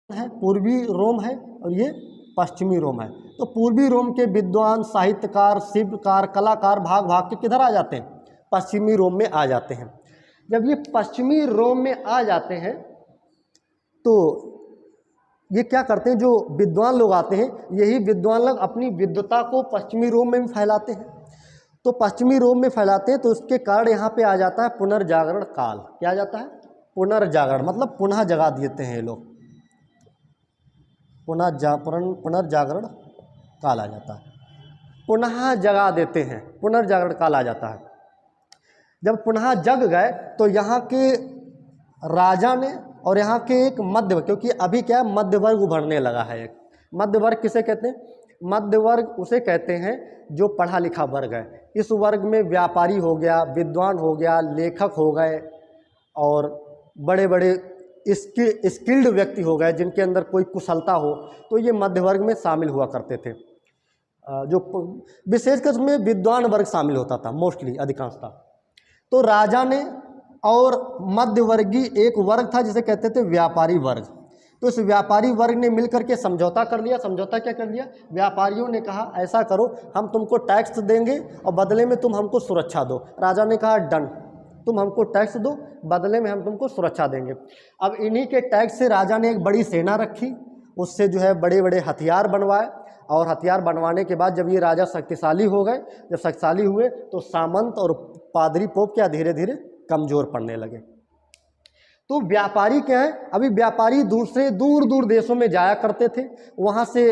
है, पूर्वी रोम है और ये पश्चिमी रोम है। तो पूर्वी रोम के विद्वान, साहित्यकार, शिल्पकार, कलाकार भाग भाग के किधर आ जाते हैं? पश्चिमी रोम में आ जाते हैं। जब ये पश्चिमी रोम में आ जाते हैं तो ये क्या करते हैं, जो विद्वान लोग आते हैं, यही विद्वान लोग अपनी विद्वता को पश्चिमी रोम में भी फैलाते हैं। तो पश्चिमी रोम में फैलाते हैं तो उसके कारण यहाँ पे आ जाता है पुनर्जागरण काल। क्या आ जाता है? पुनर्जागरण, मतलब पुनः जगा देते हैं ये लोग, पुनर्जागरण काल आ जाता है, पुनः जगा देते हैं, पुनर्जागरण काल आ जाता है। जब पुनः जग गए तो यहाँ के राजा ने और यहाँ के एक मध्य, क्योंकि अभी क्या है, मध्य वर्ग उभरने लगा है। एक मध्य वर्ग किसे कहते हैं? मध्य वर्ग उसे कहते हैं जो पढ़ा लिखा वर्ग है। इस वर्ग में व्यापारी हो गया, विद्वान हो गया, लेखक हो गए और बड़े बड़े स्किल्ड व्यक्ति हो गए जिनके अंदर कोई कुशलता हो, तो ये मध्य वर्ग में शामिल हुआ करते थे। जो विशेषकर में विद्वान वर्ग शामिल होता था, मोस्टली अधिकांशता। तो राजा ने और मध्यवर्गीय एक वर्ग था जिसे कहते थे व्यापारी वर्ग। तो इस व्यापारी वर्ग ने मिलकर के समझौता कर लिया। समझौता क्या कर लिया? व्यापारियों ने कहा ऐसा करो, हम तुमको टैक्स देंगे और बदले में तुम हमको सुरक्षा दो। राजा ने कहा डन, तुम हमको टैक्स दो, बदले में हम तुमको सुरक्षा देंगे। अब इन्हीं के टैक्स से राजा ने एक बड़ी सेना रखी, उससे जो है बड़े बड़े हथियार बनवाए, और हथियार बनवाने के बाद जब ये राजा शक्तिशाली हो गए, जब शक्तिशाली हुए तो सामंत और पादरी पोप क्या धीरे धीरे कमज़ोर पड़ने लगे। तो व्यापारी क्या है, अभी व्यापारी दूसरे दूर दूर देशों में जाया करते थे, वहाँ से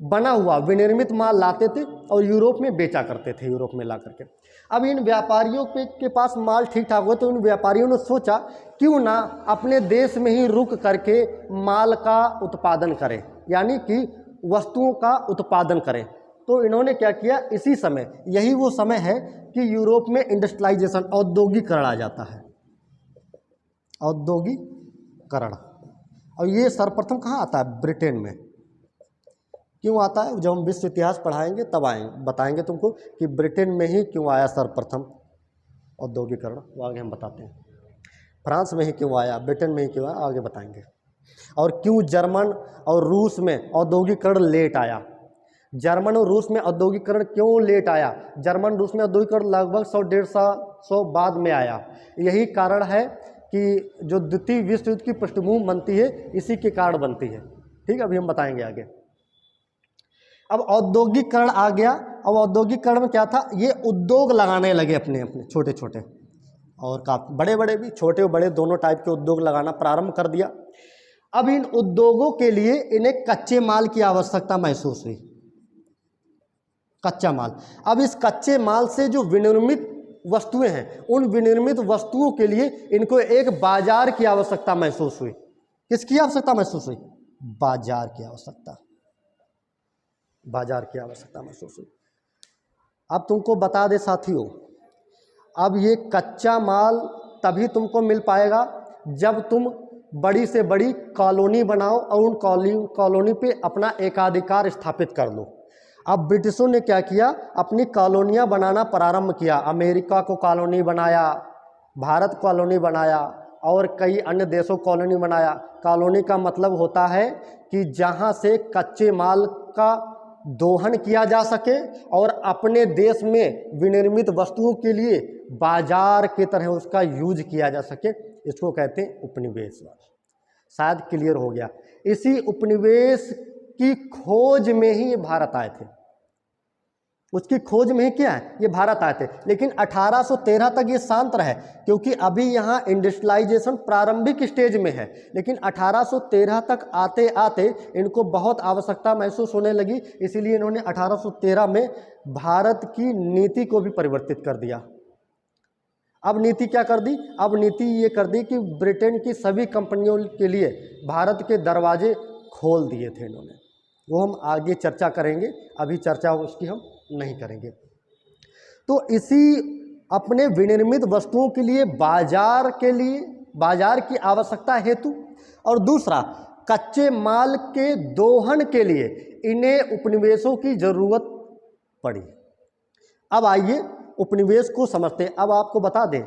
बना हुआ विनिर्मित माल लाते थे और यूरोप में बेचा करते थे, यूरोप में ला करके। अब इन व्यापारियों के पास माल ठीक ठाक हो, तो इन व्यापारियों ने सोचा क्यों ना अपने देश में ही रुक करके माल का उत्पादन करें, यानी कि वस्तुओं का उत्पादन करें। तो इन्होंने क्या किया, इसी समय, यही वो समय है कि यूरोप में इंडस्ट्रियलाइजेशन, औद्योगिकरण आ जाता है, औद्योगिकरण। और ये सर्वप्रथम कहाँ आता है? ब्रिटेन में। क्यों आता है? जब हम विश्व इतिहास पढ़ाएंगे तब बताएंगे तुमको कि ब्रिटेन में ही क्यों आया सर्वप्रथम औद्योगिकरण, वो आगे हम बताते हैं। फ्रांस में ही क्यों आया, ब्रिटेन में ही क्यों आया, आगे बताएंगे। और क्यों जर्मन और रूस में औद्योगिकरण लेट आया, जर्मन और रूस में औद्योगिकरण क्यों लेट आया? जर्मन रूस में औद्योगिकरण लगभग 100-150 बाद में आया। यही कारण है कि जो द्वितीय विश्व युद्ध की पृष्ठभूमि बनती है, इसी के कारण बनती है। ठीक है, अभी हम बताएंगे आगे। अब औद्योगिकरण आ गया। अब औद्योगिकरण में क्या था, ये उद्योग लगाने लगे अपने अपने छोटे छोटे, और काफ़ी बड़े बड़े भी, छोटे और बड़े दोनों टाइप के उद्योग लगाना प्रारंभ कर दिया। अब इन उद्योगों के लिए इन्हें कच्चे माल की आवश्यकता महसूस हुई, कच्चा माल। अब इस कच्चे माल से जो विनिर्मित वस्तुएं हैं, उन विनिर्मित वस्तुओं के लिए इनको एक बाजार की आवश्यकता महसूस हुई। किसकी आवश्यकता महसूस हुई? बाजार की आवश्यकता, बाजार की आवश्यकता महसूस हुई। अब तुमको बता दे साथियों, अब ये कच्चा माल तभी तुमको मिल पाएगा जब तुम बड़ी से बड़ी कॉलोनी बनाओ और उन कॉलोनी पे अपना एकाधिकार स्थापित कर लो। अब ब्रिटिशों ने क्या किया, अपनी कॉलोनियाँ बनाना प्रारंभ किया। अमेरिका को कॉलोनी बनाया, भारत कॉलोनी बनाया और कई अन्य देशों कॉलोनी बनाया। कॉलोनी का मतलब होता है कि जहाँ से कच्चे माल का दोहन किया जा सके और अपने देश में विनिर्मित वस्तुओं के लिए बाजार की तरह उसका यूज किया जा सके, इसको कहते हैं उपनिवेशवाद। शायद क्लियर हो गया। इसी उपनिवेश की खोज में ही ये भारत आए थे, उसकी खोज में ही क्या है, ये भारत आए थे। लेकिन 1813 तक ये शांत रहे, क्योंकि अभी यहाँ इंडस्ट्रियलाइजेशन प्रारंभिक स्टेज में है। लेकिन 1813 तक आते आते इनको बहुत आवश्यकता महसूस होने लगी, इसीलिए इन्होंने 1813 में भारत की नीति को भी परिवर्तित कर दिया। अब नीति क्या कर दी? अब नीति ये कर दी कि ब्रिटेन की सभी कंपनियों के लिए भारत के दरवाजे खोल दिए थे इन्होंने। वो हम आगे चर्चा करेंगे, अभी चर्चा उसकी हम नहीं करेंगे। तो इसी अपने विनिर्मित वस्तुओं के लिए बाजार की आवश्यकता हेतु, और दूसरा कच्चे माल के दोहन के लिए इन्हें उपनिवेशों की जरूरत पड़ी। अब आइए उपनिवेश को समझते हैं। अब आपको बता दें,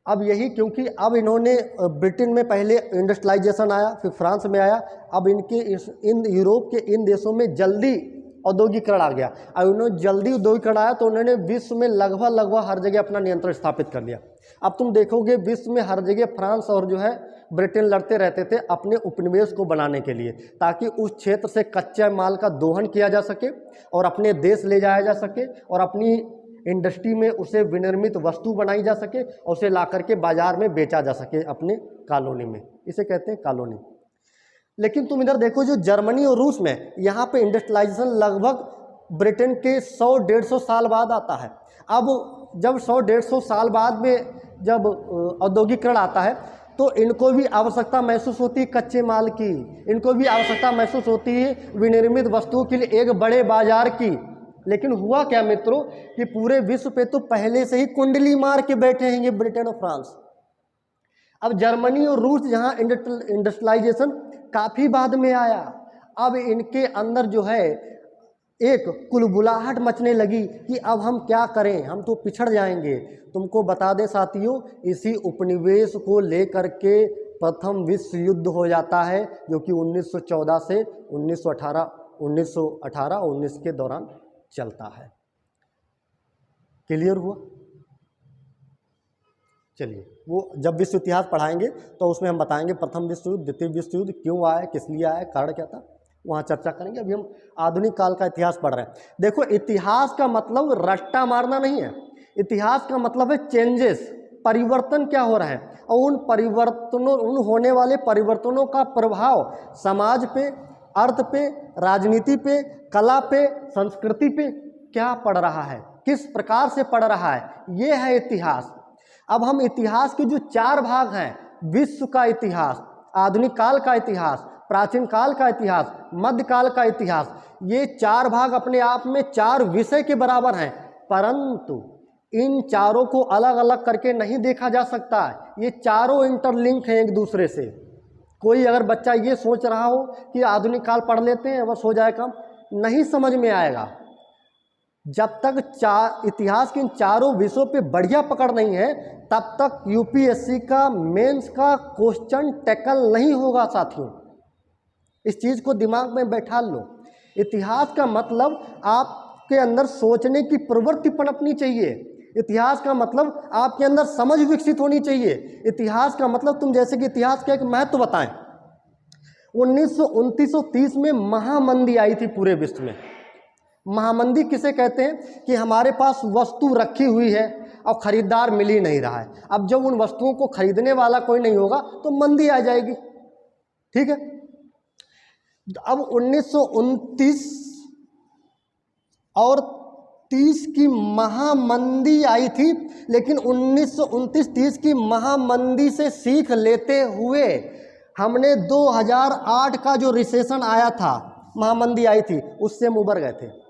अब यही, क्योंकि अब इन्होंने ब्रिटेन में पहले इंडस्ट्रियलाइजेशन आया, फिर फ्रांस में आया, अब इन यूरोप के इन देशों में जल्दी औद्योगिकरण आ गया। अब उन्होंने जल्दी औद्योगिकरण आया तो उन्होंने विश्व में लगभग हर जगह अपना नियंत्रण स्थापित कर लिया। अब तुम देखोगे विश्व में हर जगह फ्रांस और जो है ब्रिटेन लड़ते रहते थे अपने उपनिवेश को बनाने के लिए, ताकि उस क्षेत्र से कच्चे माल का दोहन किया जा सके और अपने देश ले जाया जा सके और अपनी इंडस्ट्री में उसे विनिर्मित वस्तु बनाई जा सके और उसे ला करके बाजार में बेचा जा सके अपने कॉलोनी में। इसे कहते हैं कॉलोनी। लेकिन तुम इधर देखो, जो जर्मनी और रूस में, यहाँ पे इंडस्ट्रियलाइजेशन लगभग ब्रिटेन के 100-150 साल बाद आता है। अब जब 100-150 साल बाद में जब औद्योगिकरण आता है तो इनको भी आवश्यकता महसूस होती है कच्चे माल की, इनको भी आवश्यकता महसूस होती है विनिर्मित वस्तुओं के लिए एक बड़े बाजार की। लेकिन हुआ क्या मित्रों कि पूरे विश्व पे तो पहले से ही कुंडली मार के बैठे हैं ये ब्रिटेन और फ्रांस। अब जर्मनी और रूस जहाँ इंडस्ट्रियलाइजेशन काफ़ी बाद में आया, अब इनके अंदर जो है एक कुलबुलाहट मचने लगी कि अब हम क्या करें, हम तो पिछड़ जाएंगे। तुमको बता दें साथियों, इसी उपनिवेश को लेकर के प्रथम विश्व युद्ध हो जाता है, जो कि 1914 से 1918-19 के दौरान चलता है। क्लियर हुआ? चलिए, वो जब विश्व इतिहास पढ़ाएंगे तो उसमें हम बताएंगे प्रथम विश्व युद्ध, द्वितीय विश्व युद्ध क्यों आया, किस लिए आया, कारण क्या था, वहाँ चर्चा करेंगे। अभी हम आधुनिक काल का इतिहास पढ़ रहे हैं। देखो, इतिहास का मतलब रट्टा मारना नहीं है, इतिहास का मतलब है चेंजेस, परिवर्तन क्या हो रहा है और उन होने वाले परिवर्तनों का प्रभाव समाज पे, अर्थ पे, राजनीति पे, कला पे, संस्कृति पे क्या पड़ रहा है, किस प्रकार से पड़ रहा है, ये है इतिहास। अब हम इतिहास के जो 4 भाग हैं, विश्व का इतिहास, आधुनिक काल का इतिहास, प्राचीन काल का इतिहास, मध्यकाल का इतिहास, ये 4 भाग अपने आप में 4 विषय के बराबर हैं, परंतु इन चारों को अलग अलग करके नहीं देखा जा सकता है। ये चारों इंटरलिंक हैं एक दूसरे से। कोई अगर बच्चा ये सोच रहा हो कि आधुनिक काल पढ़ लेते हैं बस हो जाए काम, नहीं समझ में आएगा। जब तक इतिहास के इन चारों विषयों पे बढ़िया पकड़ नहीं है तब तक यूपीएससी का मेंस का क्वेश्चन टैकल नहीं होगा साथियों। इस चीज़ को दिमाग में बैठा लो। इतिहास का मतलब आपके अंदर सोचने की प्रवृत्ति पनपनी चाहिए। इतिहास का मतलब आपके अंदर समझ विकसित होनी चाहिए। इतिहास का मतलब, तुम जैसे कि इतिहास का एक महत्व बताएं, 1929-30 में महामंदी आई थी पूरे विश्व में। महामंदी किसे कहते हैं कि हमारे पास वस्तु रखी हुई है और खरीदार मिल ही नहीं रहा है। अब जब उन वस्तुओं को खरीदने वाला कोई नहीं होगा तो मंदी आ जाएगी, ठीक है। अब 1929 और 30 की महामंदी आई थी, लेकिन 1929-30 की महामंदी से सीख लेते हुए हमने 2008 का जो रिसेशन आया था, महामंदी आई थी, उससे हम उबर गए थे।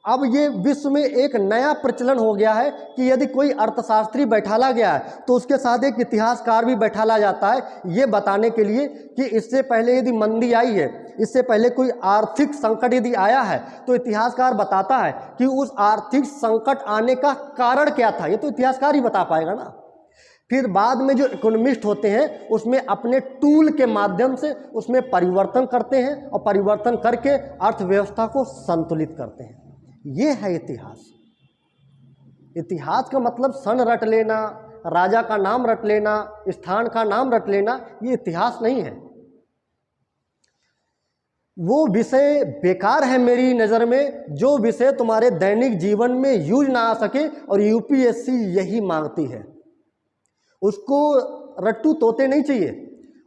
अब ये विश्व में एक नया प्रचलन हो गया है कि यदि कोई अर्थशास्त्री बैठाला गया है तो उसके साथ एक इतिहासकार भी बैठाला जाता है, ये बताने के लिए कि इससे पहले यदि मंदी आई है, इससे पहले कोई आर्थिक संकट यदि आया है, तो इतिहासकार बताता है कि उस आर्थिक संकट आने का कारण क्या था। ये तो इतिहासकार ही बता पाएगा ना। फिर बाद में जो इकोनॉमिस्ट होते हैं उसमें अपने टूल के माध्यम से उसमें परिवर्तन करते हैं और परिवर्तन करके अर्थव्यवस्था को संतुलित करते हैं। ये है इतिहास। इतिहास का मतलब सन रट लेना, राजा का नाम रट लेना, स्थान का नाम रट लेना, ये इतिहास नहीं है। वो विषय बेकार है मेरी नज़र में जो विषय तुम्हारे दैनिक जीवन में यूज ना आ सके, और यूपीएससी यही मांगती है। उसको रट्टू तोते नहीं चाहिए,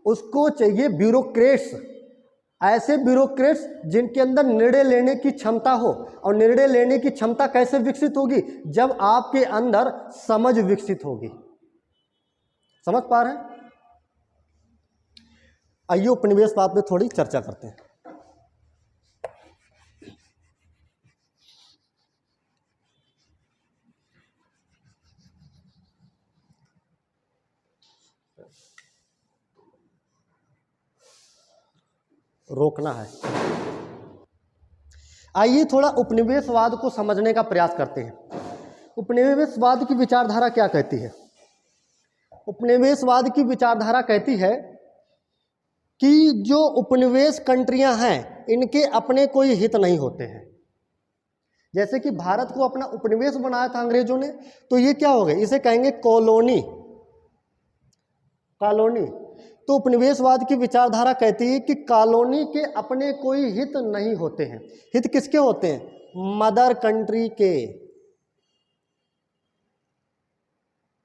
उसको चाहिए ब्यूरोक्रेट्स, ऐसे ब्यूरोक्रेट्स जिनके अंदर निर्णय लेने की क्षमता हो। और निर्णय लेने की क्षमता कैसे विकसित होगी? जब आपके अंदर समझ विकसित होगी। समझ पा रहे हैं? आइए उपनिवेशवाद पे थोड़ी चर्चा करते हैं। रोकना है। आइए थोड़ा उपनिवेशवाद को समझने का प्रयास करते हैं। उपनिवेशवाद की विचारधारा क्या कहती है? उपनिवेशवाद की विचारधारा कहती है कि जो उपनिवेश कंट्रियां हैं इनके अपने कोई हित नहीं होते हैं। जैसे कि भारत को अपना उपनिवेश बनाया था अंग्रेजों ने, तो ये क्या हो गए, इसे कहेंगे कॉलोनी। कॉलोनी तो उपनिवेशवाद की विचारधारा कहती है कि कॉलोनी के अपने कोई हित नहीं होते हैं। हित किसके होते हैं? मदर कंट्री के।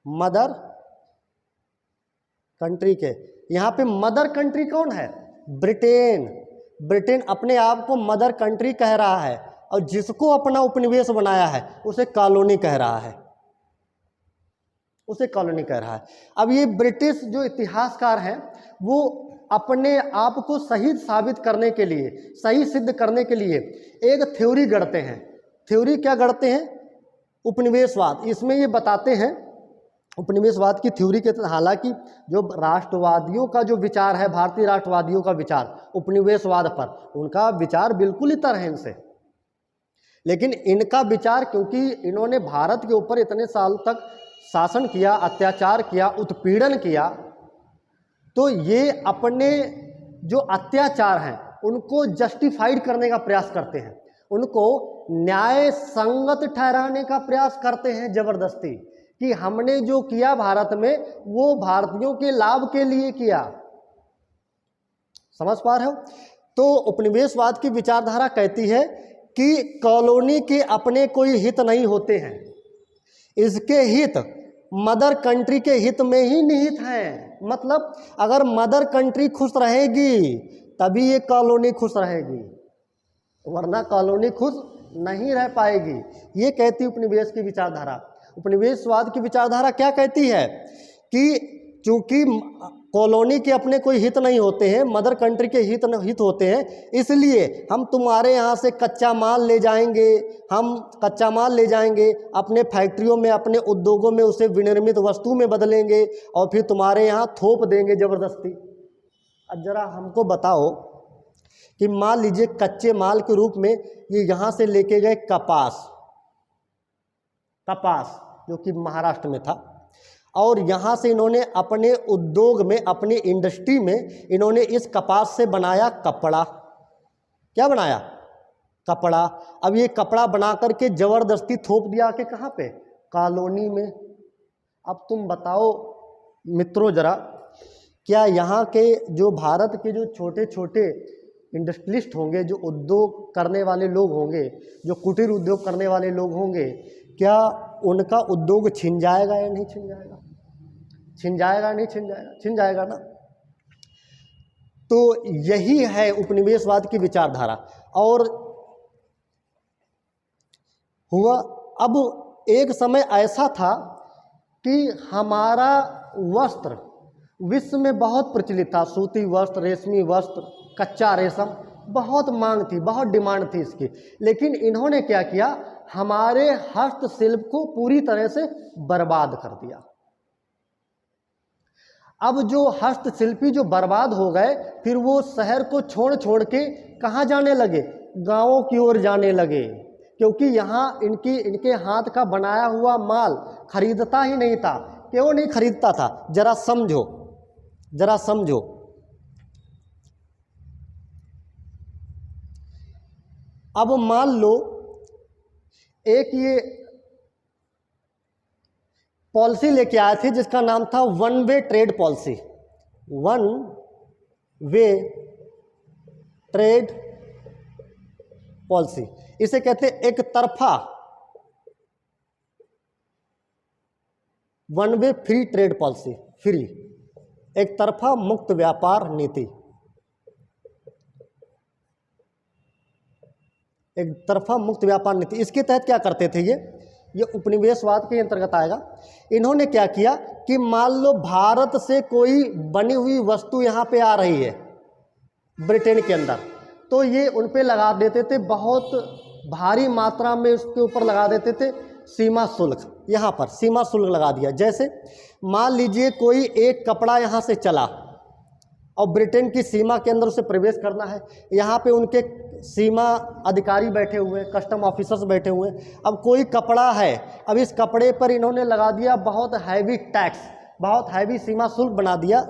मदर कंट्री के। यहां पे मदर कंट्री कौन है? ब्रिटेन। ब्रिटेन अपने आप को मदर कंट्री कह रहा है और जिसको अपना उपनिवेश बनाया है उसे कॉलोनी कह रहा है, उसे कॉलोनी कह रहा है। अब ये ब्रिटिश जो इतिहासकार हैं वो अपने आप को सही साबित करने के लिए, सही सिद्ध करने के लिए एक थ्योरी गढ़ते हैं। थ्योरी क्या गढ़ते हैं? उपनिवेशवाद। इसमें ये बताते हैं उपनिवेशवाद की थ्योरी के, हालांकि जो राष्ट्रवादियों का जो विचार है, भारतीय राष्ट्रवादियों का विचार उपनिवेशवाद पर, उनका विचार बिल्कुल इतर है इनसे, लेकिन इनका विचार, क्योंकि इन्होंने भारत के ऊपर इतने साल तक शासन किया, अत्याचार किया, उत्पीड़न किया, तो ये अपने जो अत्याचार हैं उनको जस्टिफाइड करने का प्रयास करते हैं, उनको न्याय संगत ठहराने का प्रयास करते हैं जबरदस्ती, कि हमने जो किया भारत में वो भारतीयों के लाभ के लिए किया। समझ पा रहे हो? तो उपनिवेशवाद की विचारधारा कहती है कि कॉलोनी के अपने कोई हित नहीं होते हैं, इसके हित मदर कंट्री के हित में ही निहित हैं। मतलब अगर मदर कंट्री खुश रहेगी तभी ये कॉलोनी खुश रहेगी, वरना कॉलोनी खुश नहीं रह पाएगी। ये कहती उपनिवेश की विचारधारा। उपनिवेशवाद की विचारधारा क्या कहती है कि चूंकि कॉलोनी के अपने कोई हित नहीं होते हैं, मदर कंट्री के हित होते हैं, इसलिए हम तुम्हारे यहाँ से कच्चा माल ले जाएंगे, हम कच्चा माल ले जाएंगे, अपने फैक्ट्रियों में, अपने उद्योगों में उसे विनिर्मित वस्तु में बदलेंगे और फिर तुम्हारे यहाँ थोप देंगे ज़बरदस्ती। अब जरा हमको बताओ कि मान लीजिए कच्चे माल के रूप में ये यहाँ से लेके गए कपास जो कि महाराष्ट्र में था, और यहाँ से इन्होंने अपने उद्योग में, अपनी इंडस्ट्री में इन्होंने इस कपास से बनाया कपड़ा। क्या बनाया? कपड़ा। अब ये कपड़ा बना करके ज़बरदस्ती थोप दिया कि कहाँ पे? कॉलोनी में। अब तुम बताओ मित्रों जरा, क्या यहाँ के जो भारत के जो छोटे छोटे इंडस्ट्रियलिस्ट होंगे, जो उद्योग करने वाले लोग होंगे, जो कुटीर उद्योग करने वाले लोग होंगे, क्या उनका उद्योग छिन जाएगा या नहीं छिन जाएगा? छिन जाएगा नहीं छिन जाएगा? छिन जाएगा ना। तो यही है उपनिवेशवाद की विचारधारा। और हुआ, अब एक समय ऐसा था कि हमारा वस्त्र विश्व में बहुत प्रचलित था, सूती वस्त्र, रेशमी वस्त्र, कच्चा रेशम, बहुत मांग थी, बहुत डिमांड थी इसकी। लेकिन इन्होंने क्या किया? हमारे हस्तशिल्प को पूरी तरह से बर्बाद कर दिया। अब जो हस्तशिल्पी जो बर्बाद हो गए, फिर वो शहर को छोड़ के कहाँ जाने लगे? गांवों की ओर जाने लगे, क्योंकि यहाँ इनके हाथ का बनाया हुआ माल खरीदता ही नहीं था। क्यों नहीं खरीदता था? जरा समझो, जरा समझो। अब मान लो एक ये पॉलिसी लेके आए थे जिसका नाम था one way trade policy. One way trade policy, इसे कहते हैं एक तरफा, one way free trade policy, free, एक तरफा मुक्त व्यापार नीति, एक तरफा मुक्त व्यापार नीति। इसके तहत क्या करते थे ये उपनिवेशवाद के अंतर्गत आएगा। इन्होंने क्या किया कि मान लो भारत से कोई बनी हुई वस्तु यहाँ पे आ रही है ब्रिटेन के अंदर, तो ये उन पे लगा देते थे, बहुत भारी मात्रा में उसके ऊपर लगा देते थे सीमा शुल्क। यहाँ पर सीमा शुल्क लगा दिया। जैसे मान लीजिए कोई एक कपड़ा यहाँ से चला और ब्रिटेन की सीमा के अंदर उसे प्रवेश करना है, यहाँ पे उनके सीमा अधिकारी बैठे हुए हैं, कस्टम ऑफिसर्स बैठे हुए हैं। अब कोई कपड़ा है, अब इस कपड़े पर इन्होंने लगा दिया बहुत हैवी टैक्स, बहुत हैवी सीमा शुल्क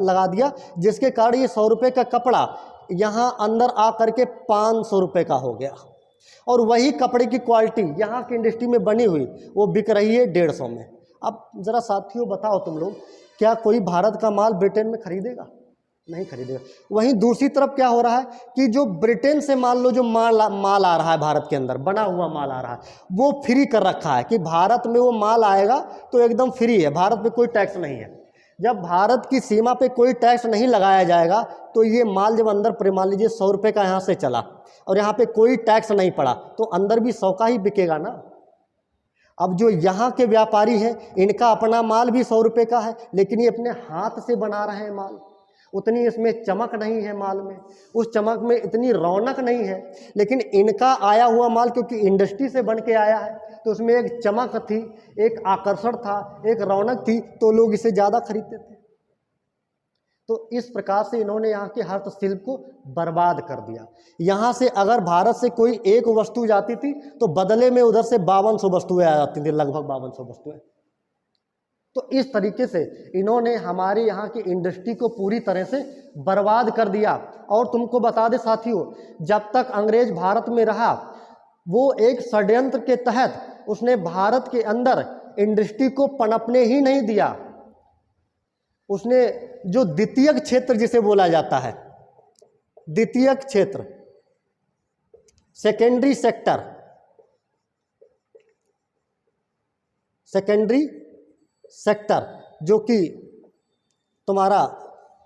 लगा दिया, जिसके कारण ये 100 रुपये का कपड़ा यहाँ अंदर आ करके 500 रुपये का हो गया, और वही कपड़े की क्वालिटी यहाँ की इंडस्ट्री में बनी हुई वो बिक रही है 150 में। अब ज़रा साथियों बताओ तुम लोग, क्या कोई भारत का माल ब्रिटेन में खरीदेगा? नहीं खरीदेगा। वहीं दूसरी तरफ क्या हो रहा है कि जो ब्रिटेन से मान लो जो माल आ रहा है भारत के अंदर, बना हुआ माल आ रहा है, वो फ्री कर रखा है कि भारत में वो माल आएगा तो एकदम फ्री है, भारत में कोई टैक्स नहीं है। जब भारत की सीमा पे कोई टैक्स नहीं लगाया जाएगा तो ये माल जब अंदर मान लीजिए 100 रुपये का यहाँ से चला और यहाँ पे कोई टैक्स नहीं पड़ा तो अंदर भी 100 का ही बिकेगा ना। अब जो यहाँ के व्यापारी हैं इनका अपना माल भी 100 रुपये का है, लेकिन ये अपने हाथ से बना रहे हैं माल, उतनी इसमें चमक नहीं है माल में, उस चमक में इतनी रौनक नहीं है। लेकिन इनका आया हुआ माल क्योंकि इंडस्ट्री से बन के आया है तो उसमें एक चमक थी, एक आकर्षण था, एक रौनक थी, तो लोग इसे ज़्यादा खरीदते थे। तो इस प्रकार से इन्होंने यहाँ के हस्तशिल्प को बर्बाद कर दिया। यहाँ से अगर भारत से कोई एक वस्तु जाती थी तो बदले में उधर से 5200 वस्तुएं आ जाती थी, लगभग 5200 वस्तुएं। तो इस तरीके से इन्होंने हमारे यहाँ की इंडस्ट्री को पूरी तरह से बर्बाद कर दिया। और तुमको बता दे साथियों, जब तक अंग्रेज भारत में रहा वो एक षड्यंत्र के तहत उसने भारत के अंदर इंडस्ट्री को पनपने ही नहीं दिया। उसने जो द्वितीयक क्षेत्र जिसे बोला जाता है, द्वितीयक क्षेत्र, सेकेंडरी सेक्टर, सेकेंडरी सेक्टर जो कि तुम्हारा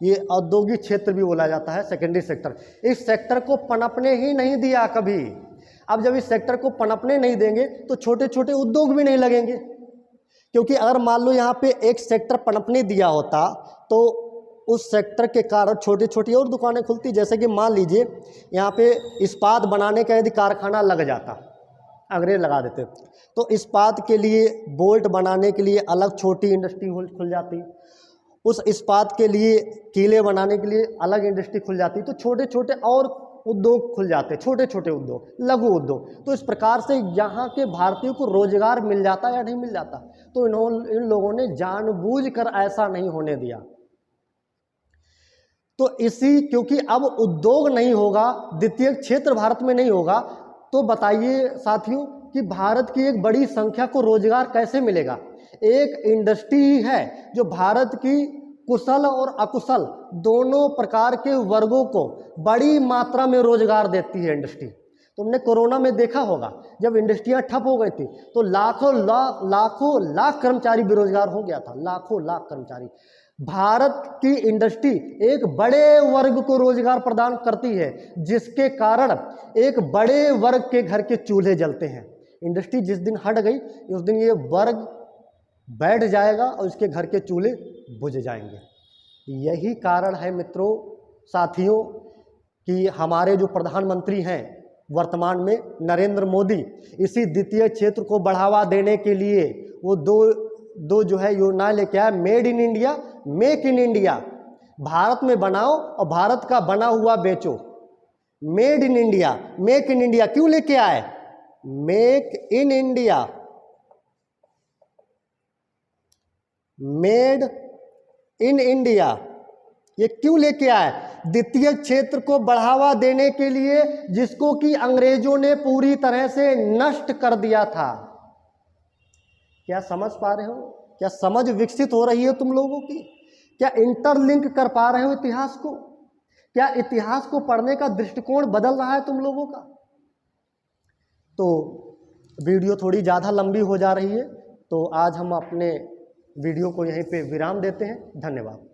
ये औद्योगिक क्षेत्र भी बोला जाता है, सेकेंडरी सेक्टर, इस सेक्टर को पनपने ही नहीं दिया कभी। अब जब इस सेक्टर को पनपने नहीं देंगे तो छोटे छोटे उद्योग भी नहीं लगेंगे, क्योंकि अगर मान लो यहाँ पे एक सेक्टर पनपने दिया होता तो उस सेक्टर के कारण छोटी छोटी और दुकानें खुलती। जैसे कि मान लीजिए यहाँ पे इस्पात बनाने का यदि कारखाना लग जाता, अंग्रेज लगा देते, तो इस्पात के लिए, बोल्ट बनाने के लिए अलग छोटी इंडस्ट्री खुल जाती, उस इस्पात के लिए कीले बनाने के लिए अलग इंडस्ट्री खुल जाती, तो छोटे छोटे और उद्योग खुल जाते, छोटे छोटे उद्योग, लघु उद्योग। तो इस प्रकार से यहाँ के भारतीयों को रोजगार मिल जाता या नहीं मिल जाता। तो इन लोगों ने जानबूझकर ऐसा नहीं होने दिया। तो क्योंकि अब उद्योग नहीं होगा, द्वितीय क्षेत्र भारत में नहीं होगा, तो बताइए साथियों कि भारत की एक बड़ी संख्या को रोजगार कैसे मिलेगा। एक इंडस्ट्री है जो भारत की कुशल और अकुशल दोनों प्रकार के वर्गों को बड़ी मात्रा में रोजगार देती है इंडस्ट्री। तुमने कोरोना में देखा होगा जब इंडस्ट्रियां ठप हो गई थी तो लाखों लाख कर्मचारी बेरोजगार हो गया था, लाखों लाख कर्मचारी। भारत की इंडस्ट्री एक बड़े वर्ग को रोजगार प्रदान करती है, जिसके कारण एक बड़े वर्ग के घर के चूल्हे जलते हैं। इंडस्ट्री जिस दिन हट गई उस दिन ये वर्ग बैठ जाएगा और इसके घर के चूल्हे बुझ जाएंगे। यही कारण है मित्रों, साथियों, कि हमारे जो प्रधानमंत्री हैं वर्तमान में नरेंद्र मोदी, इसी द्वितीय क्षेत्र को बढ़ावा देने के लिए वो दो जो है योजना लेके आया, made in India, make in India. Bharat में बनाओ और भारत का बना हुआ बेचो। Made in India, make in India क्यों लेके आए? Make in India, made in India, ये क्यों लेके आए? द्वितीय क्षेत्र को बढ़ावा देने के लिए, जिसको कि अंग्रेजों ने पूरी तरह से नष्ट कर दिया था। क्या समझ पा रहे हो? क्या समझ विकसित हो रही है तुम लोगों की? क्या इंटरलिंक कर पा रहे हो इतिहास को? क्या इतिहास को पढ़ने का दृष्टिकोण बदल रहा है तुम लोगों का? तो वीडियो थोड़ी ज़्यादा लंबी हो जा रही है, तो आज हम अपने वीडियो को यहीं पे विराम देते हैं। धन्यवाद।